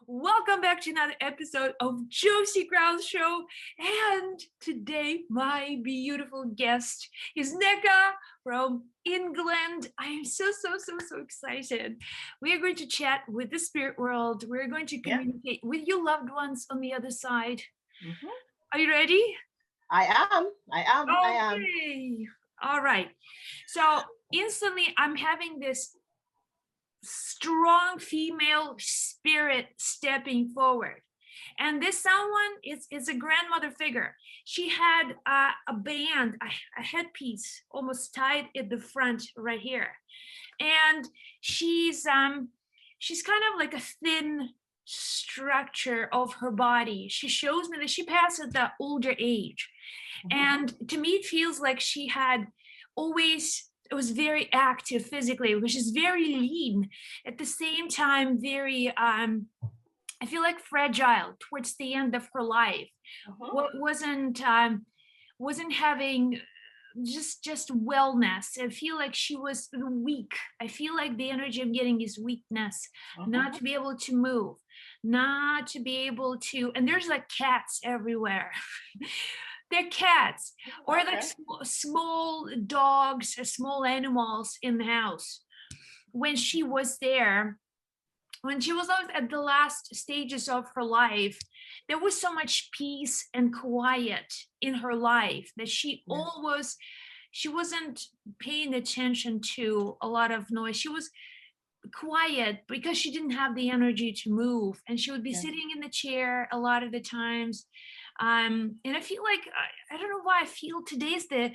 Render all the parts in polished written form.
Welcome back to another episode of Josie Grouse Show. And today, my beautiful guest is Neka from England. I am so excited. We are going to chat with the spirit world. We're going to communicate with your loved ones on the other side. Mhm. Are you ready? I am. Okay. All right. So instantly, I'm having this strong female spirit stepping forward. And this someone is a grandmother figure. She had a band, a headpiece almost tied at the front right here. And she's kind of like a thin structure of her body. She shows me that she passed at the older age. And to me, it feels like she had always, it was very active physically, which is very lean. At the same time, very, I feel like fragile towards the end of her life. What wasn't having just wellness. I feel like she was weak. I feel like the energy I'm getting is weakness, not to be able to move, not to be able to, and there's like cats everywhere. They're cats or like small dogs or small animals in the house. When she was there, when she was at the last stages of her life, there was so much peace and quiet in her life that she wasn't paying attention to a lot of noise. She was quiet because she didn't have the energy to move, and she would be sitting in the chair a lot of the times. And I feel like I don't know why I feel today's the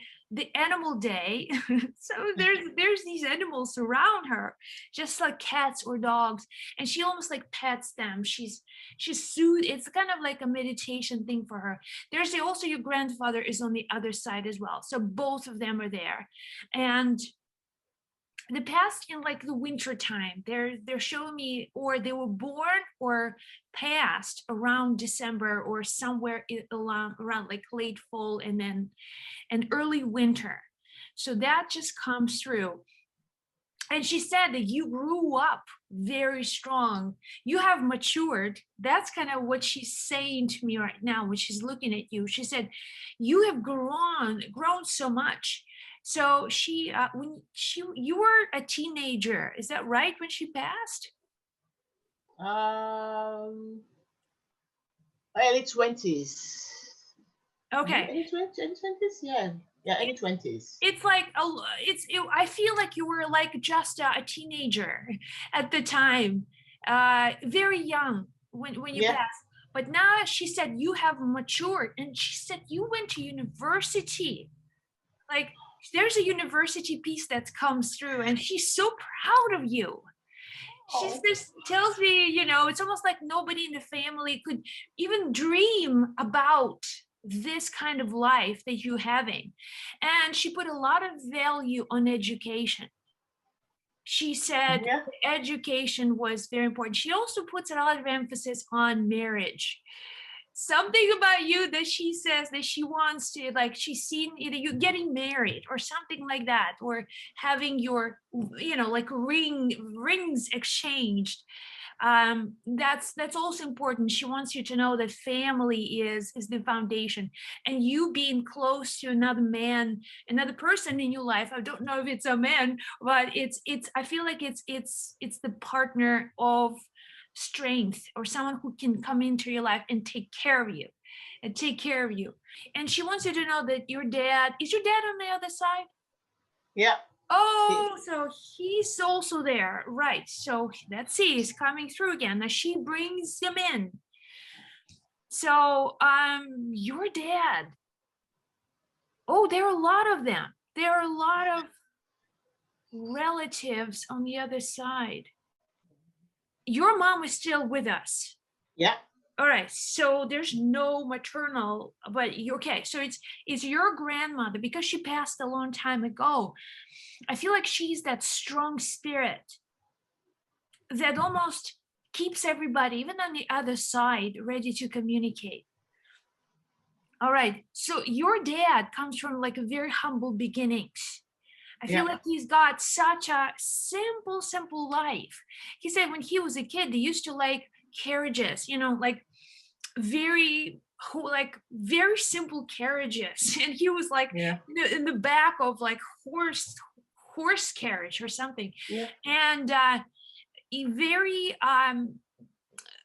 animal day. So there's these animals around her, just like cats or dogs, and she almost like pets them. She's soothed. It's kind of like a meditation thing for her. There's also your grandfather is on the other side as well, so both of them are there. And the past in like the winter time, they're showing me, or they were born or passed around December or somewhere around like late fall and then an early winter. So that just comes through. And she said that you grew up very strong. You have matured. That's kind of what she's saying to me right now when she's looking at you. She said, you have grown so much. So you were a teenager, is that right, when she passed? Early 20s. Okay. Early 20s, yeah. Yeah, early 20s. It's like I feel like you were like just a teenager at the time, very young when you passed. But now she said you have matured, and she said you went to university. Like there's a university piece that comes through, and she's so proud of you. She just tells me, it's almost like nobody in the family could even dream about this kind of life that you're having. And she put a lot of value on education. She said education was very important. She also puts a lot of emphasis on marriage. Something about you that she says that she wants to, like, she's seen either you getting married or something like that, or having your, like rings exchanged. That's also important. She wants you to know that family is the foundation, and you being close to another man, another person in your life. I don't know if it's a man, but it's I feel like it's the partner of strength, or someone who can come into your life and take care of you. And she wants you to know that your dad on the other side. Yeah. Oh, so he's also there, right? So let's see, he's coming through again. Now she brings him in. So your dad, oh, there are a lot of them. There are a lot of relatives on the other side. Your mom is still with us. Yeah. All right, so there's no maternal, but okay, so it's your grandmother, because she passed a long time ago. I feel like she's that strong spirit that almost keeps everybody, even on the other side, ready to communicate. All right, so your dad comes from like a very humble beginnings. I feel like he's got such a simple life. He said when he was a kid, they used to like carriages, you know, like very like very simple carriages. And he was like Yeah. in the back of like horse carriage or something. Yeah. And he very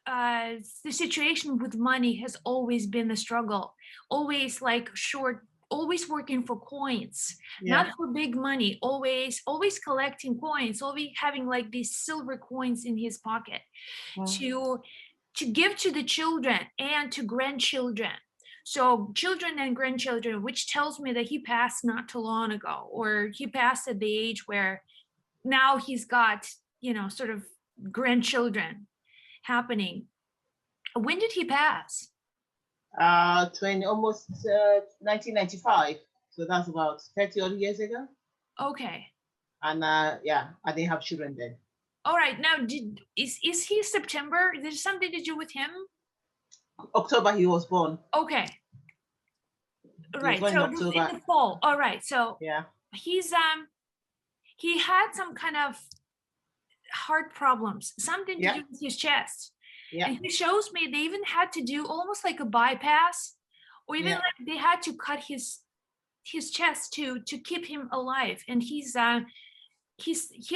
the situation with money has always been a struggle, always like short, always working for coins, Yeah. not for big money, always collecting coins, always having like these silver coins in his pocket Mm. to give to the children and to grandchildren. So children and grandchildren, which tells me that he passed not too long ago, or he passed at the age where now he's got, you know, sort of grandchildren happening. When did he pass? 20, almost 1995. So that's about 30 odd years ago. Okay. And yeah, I didn't have children then. All right. Now, is he September? There's something to do with him? October he was born. Okay. He was Right. born in So it was in October. the fall. All right. So Yeah. he's he had some kind of heart problems, something to Yeah. do with his chest. Yeah. And he shows me they even had to do almost like a bypass, or even Yeah. like they had to cut his chest to keep him alive. And he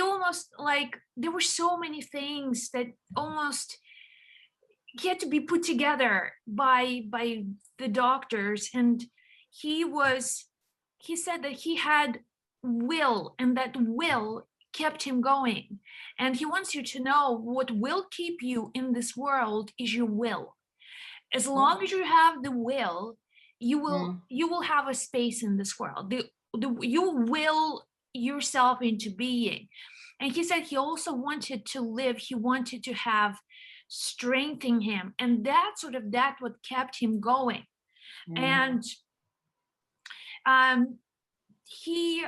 almost like there were so many things that almost he had to be put together by the doctors. And he said that he had will, and that will kept him going. And he wants you to know what will keep you in this world is your will. As long as you have the will, you will have a space in this world. You will yourself into being. And he said he also wanted to live, he wanted to have strength in him, and that what kept him going. And he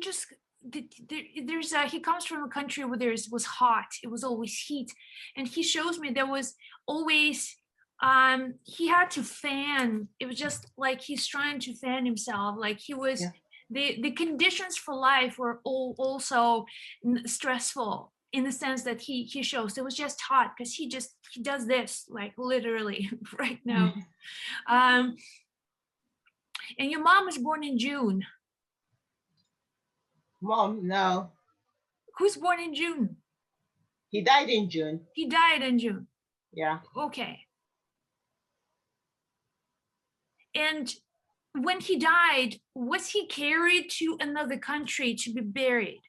just there's he comes from a country where there was hot, it was always heat. And he shows me there was always he had to fan, it was just like he's trying to fan himself, like he was the conditions for life were all also stressful, in the sense that he shows it was just hot because he does this like literally right now. And your mom was born in June. Mom, no. Who's born in June? He died in June. He died in June. Yeah. Okay. And when he died, was he carried to another country to be buried?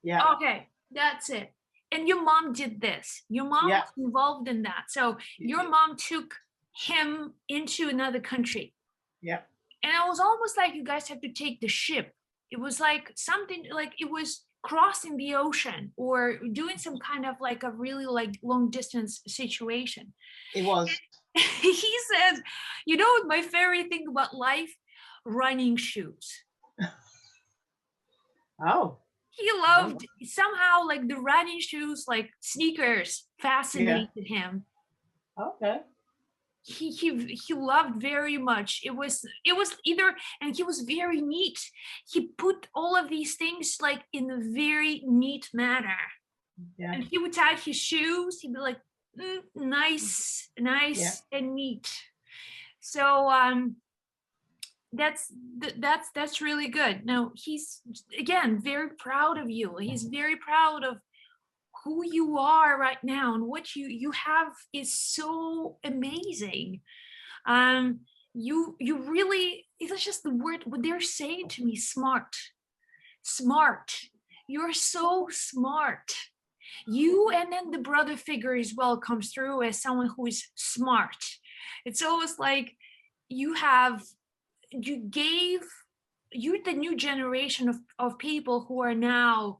Yeah. Okay, that's it. And your mom did this. Your mom was involved in that. So your mom took him into another country. Yeah. And it was almost like you guys had to take the ship. It was like something like it was crossing the ocean or doing some kind of like a really like long distance situation. It was. He says, you know what my favorite thing about life? Running shoes. Oh. He loved somehow like the running shoes, like sneakers fascinated him. Okay. He loved very much. It was either, and he was very neat. He put all of these things like in a very neat manner. Yeah. And he would tie his shoes, he'd be like, nice and neat. So that's really good. Now he's again very proud of you. He's very proud of who you are right now, and what you have is so amazing. You really, it's just the word what they're saying to me, smart. You're so smart. You, and then the brother figure as well comes through as someone who is smart. It's almost like you're the new generation of people who are now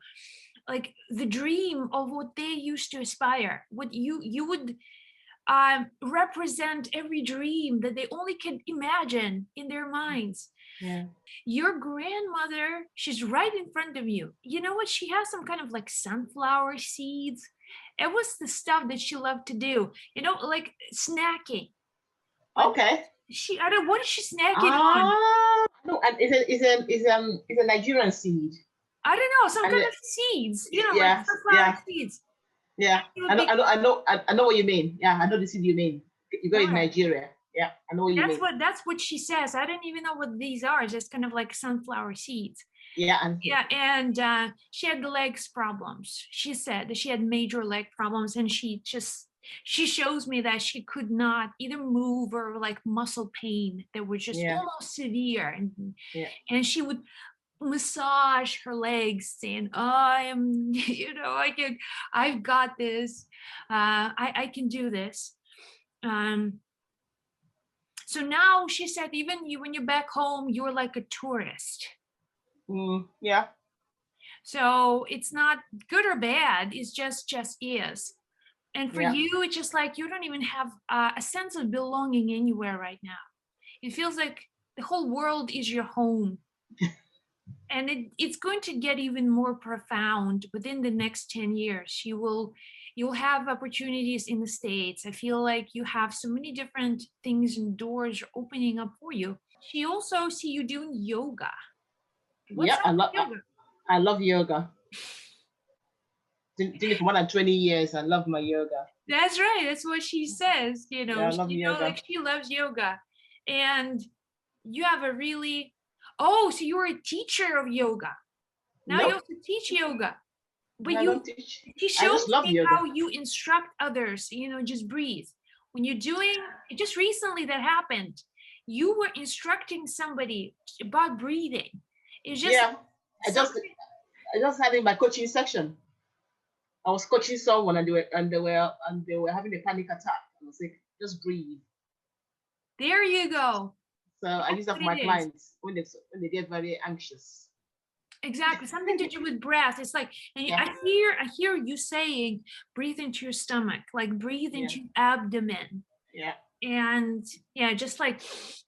like the dream of what they used to aspire. What you would represent every dream that they only can imagine in their minds. Yeah. Your grandmother, she's right in front of you. You know what? She has some kind of like sunflower seeds. It was the stuff that she loved to do. You know, like snacking. Okay. I don't. What is she snacking on? No, and it's a Nigerian seed. I don't know, some kind of seeds. You know, like sunflower seeds. Yeah, You I would know, be I know, I know, I know what you mean. Yeah, I know the city you mean. You got it in right. Nigeria. Yeah, I know what you mean. That's what she says. I don't even know what these are. Just kind of like sunflower seeds. Yeah, and Yeah, and she had the legs problems. She said that she had major leg problems, and she shows me that she could not either move or like muscle pain that were just yeah, almost severe, yeah, and she would massage her legs saying, oh, I am I've got this, I can do this. um so now she said even you when you're back home you're like a tourist. yeah, So it's not good or bad, it's just is. And for yeah, you it's just like you don't even have a sense of belonging anywhere right now. It feels like the whole world is your home. And it's going to get even more profound within the next 10 years. You'll have opportunities in the States. I feel like you have so many different things and doors opening up for you. She also see you doing yoga. What's yeah. up with yoga? I love yoga. Doing it for more than 20 years. I love my yoga. That's right, that's what she says. Yeah, I love She yoga. like she loves yoga. And you have a really, oh, so you're a teacher of yoga. Now you Nope, also teach yoga. But I don't teach. she I just shows love me yoga. how you instruct others, just breathe. When you're doing, just recently that happened, you were instructing somebody about breathing. It's just Yeah, I just something. I just had in my coaching section. I was coaching someone and they were having a panic attack. I was like, just breathe. There you go. So I That's use that what for it my is. clients when they get very anxious. Exactly. Something to do with breath. It's like, and Yeah, I hear you saying, breathe into your stomach, like breathe yeah, into your abdomen. yeah, And yeah, just like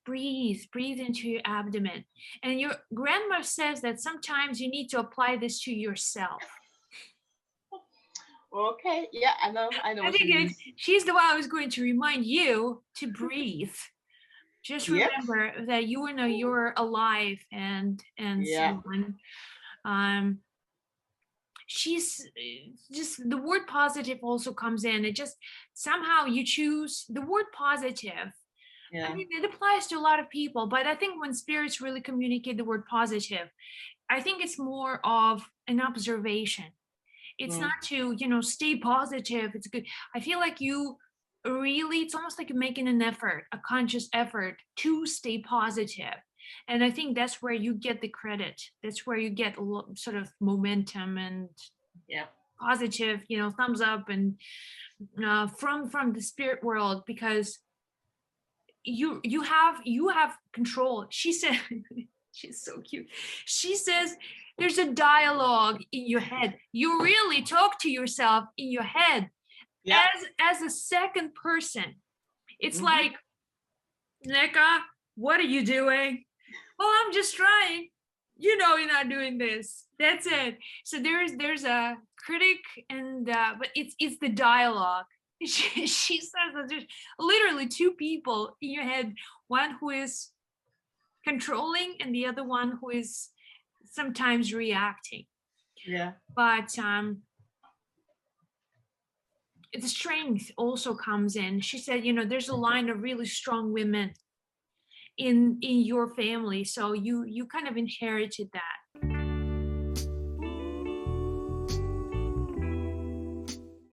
breathe into your abdomen. And your grandma says that sometimes you need to apply this to yourself. okay, yeah, I know I what think you mean. she's the one I was going to remind you to breathe. Just Yep, remember that you're alive and yeah, so on. um she's just the word positive also comes in. It just somehow you choose the word positive. I yeah, mean, it applies to a lot of people, but I think when spirits really communicate the word positive, I think it's more of an observation. It's mm, not to, stay positive. It's good. I feel like you really, it's almost like you're making an effort, a conscious effort to stay positive. And I think that's where you get the credit. That's where you get sort of momentum and yeah, positive, thumbs up and from the spirit world, because you have control. She said, she's so cute. She says there's a dialogue in your head. You really talk to yourself in your head yeah, as a second person. It's mm-hmm, like, Nika, what are you doing? Well, I'm just trying. You're not doing this. That's it. So there's a critic, and but it's the dialogue. She says that there's literally two people in your head, one who is controlling and the other one who is sometimes reacting. yeah, But the strength also comes in. She said, there's a line of really strong women in your family, so you kind of inherited that.